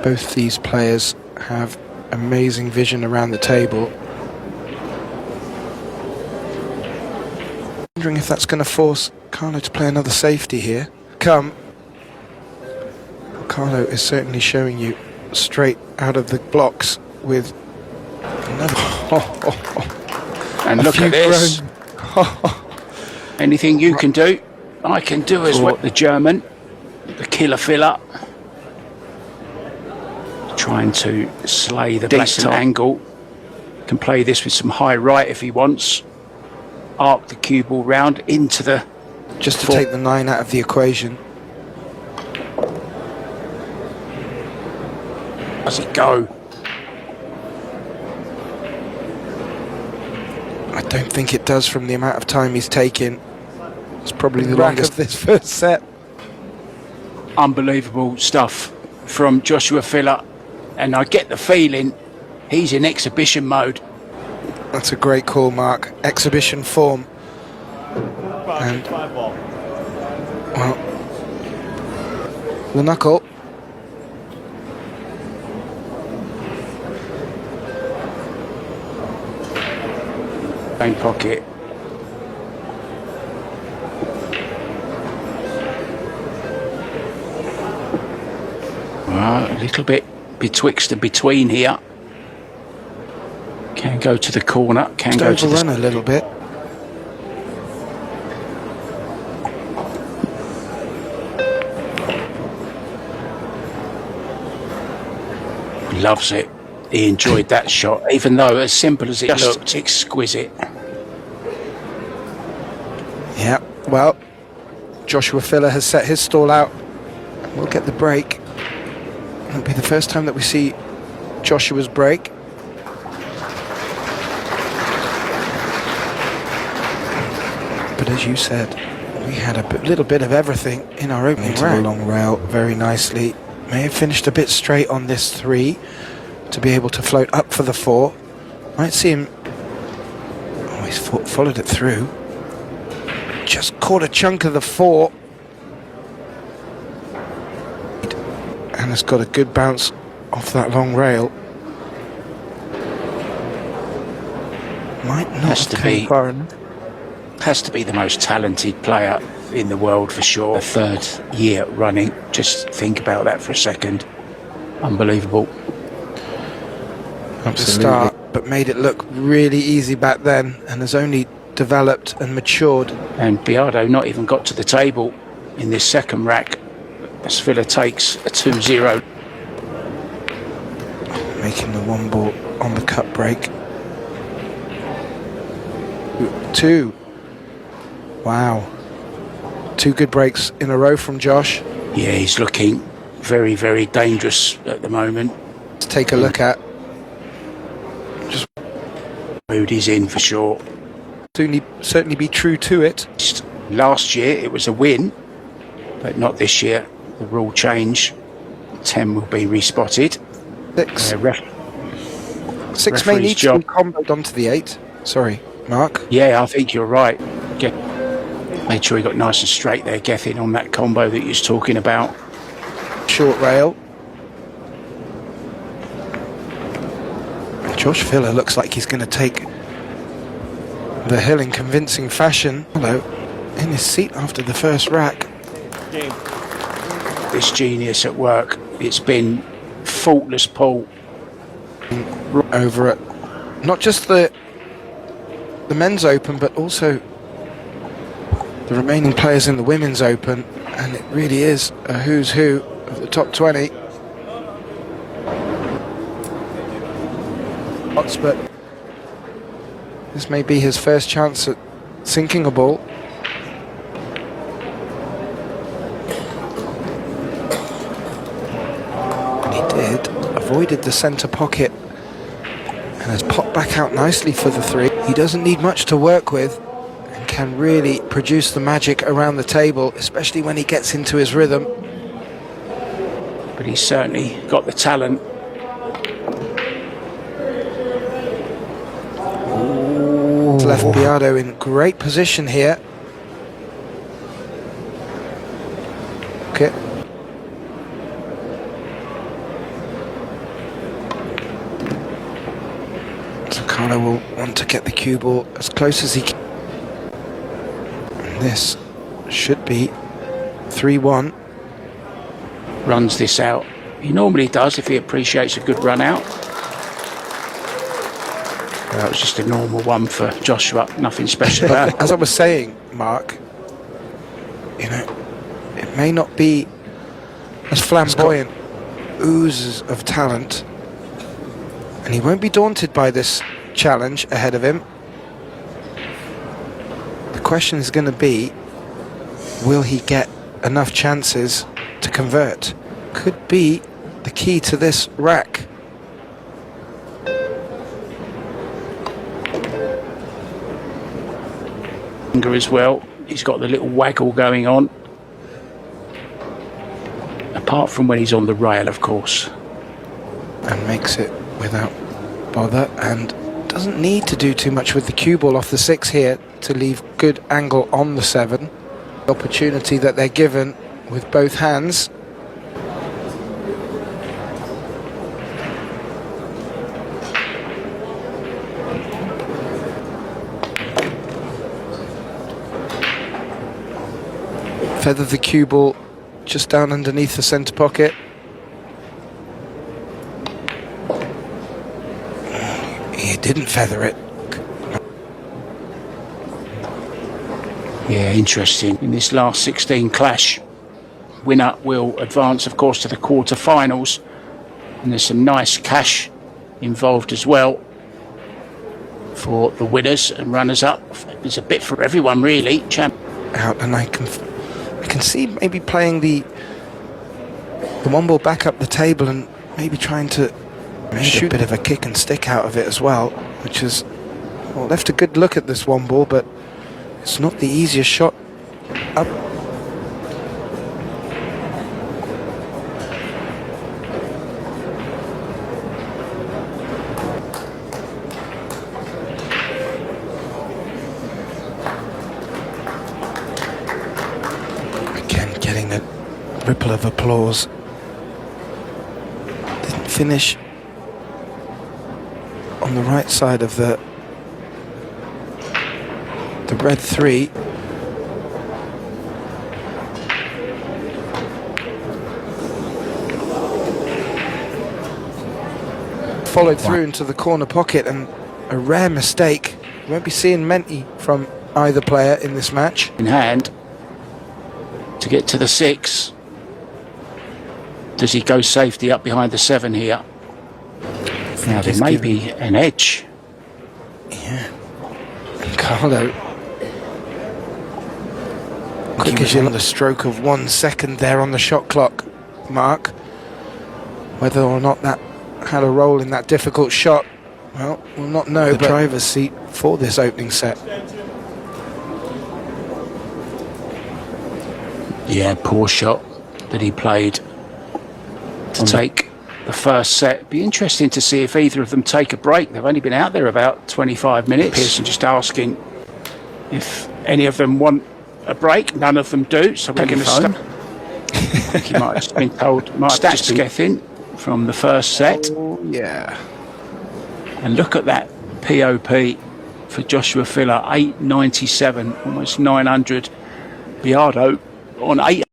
Both these players have amazing vision around the table. Wondering if that's going to force Carlo to play another safety here. Carlo is certainly showing you straight out of the blocks with another. And look at this. Anything you can do, I can do as well. The German, the killer filler, trying to slay the decent angle. Can play this with some high right if he wants. Arc the cue ball round into the... Just to take the 9 out of the equation. Does it go? I don't think it does from the amount of time he's taken. It's probably the longest of this first set. Unbelievable stuff from Joshua Filler, and I get the feeling he's in exhibition mode. That's a great call, Mark. Exhibition form. And, well, the knuckle. Main pocket. Well, a little bit betwixt and between here. Can go to the corner, can Just go to the... overrun a little bit. Loves it. He enjoyed that shot, even though as simple as it looked, exquisite. Yeah, well, Joshua Filler has set his stall out. We'll get the break. It'll be the first time that we see Joshua's break. But as you said, we had a little bit of everything in our opening round. Long rail very nicely. May have finished a bit straight on this 3 to be able to float up for the 4. Might see him... Oh, he's followed it through. Just caught a chunk of the 4. And has got a good bounce off that long rail. Might not has to be the most talented player in the world for sure. The 3rd year running. Just think about that for a second. Unbelievable. Up to start, but made it look really easy back then, and has only developed and matured. And Biado not even got to the table in this second rack. As Filler takes a 2-0. Making the 1 ball on the cut break. 2. Wow. 2 good breaks in a row from Josh. Yeah, he's looking very, very dangerous at the moment. Let's take a look at. Just mood he's in for sure. Certainly be true to it. Last year it was a win, but not this year. The rule change. 10 will be respotted. 6 may need to be comboed onto the 8. Sorry, Mark. Yeah, I think you're right. Made sure he got nice and straight there, Gethin, on that combo that he was talking about. Short rail. Josh Filler looks like he's going to take the hill in convincing fashion. Hello, in his seat after the first rack. This genius at work. It's been faultless pull. Over at not just the men's open, but also the remaining players in the women's open, and it really is a who's who of the top 20. But this may be his first chance at sinking a ball. And he did, avoided the centre pocket and has popped back out nicely for the 3. He doesn't need much to work with and can really produce the magic around the table, especially when he gets into his rhythm. But he's certainly got the talent. Left Biado in great position here. Okay. Carlo will want to get the cue ball as close as he can. And this should be 3-1. Runs this out. He normally does if he appreciates a good run out. That was just a normal one for Joshua, nothing special about it. As I was saying, Mark, you know, it may not be as flamboyant, oozes of talent, and he won't be daunted by this challenge ahead of him. The question is going to be, will he get enough chances to convert? Could be the key to this rack. As well, he's got the little waggle going on, apart from when he's on the rail, of course, and makes it without bother, and doesn't need to do too much with the cue ball off the 6 here to leave good angle on the 7. Opportunity that they're given with both hands. Feather the cue ball just down underneath the centre pocket. He didn't feather it. Yeah, interesting. In this last 16 clash, winner will advance, of course, to the quarter-finals. And there's some nice cash involved as well for the winners and runners-up. There's a bit for everyone, really. Out, and I can see maybe playing the one ball back up the table and maybe trying to shoot a bit of a kick and stick out of it as well, which is, well, left a good look at this one ball, but it's not the easiest shot up. Again, getting a ripple of applause. Didn't finish on the right side of the red 3. Followed through into the corner pocket, and a rare mistake. You won't be seeing many from either player in this match. In hand to get to the 6. Does he go safety up behind the 7 here? Now there may be an edge. Yeah. And Carlo, quick as you on the stroke of 1 second there on the shot clock, Mark. Whether or not that had a role in that difficult shot, well, we'll not know. The driver's seat for this opening set. Yeah, poor shot that he played to take the first set. Be interesting to see if either of them take a break. They've only been out there about 25 minutes. Pearson just asking if any of them want a break. None of them do, so we're going to start. I think he might have just been told. Might have just getting from the first set. Oh, yeah. And look at that POP for Joshua Filler, 897, almost 900. Biado on 8.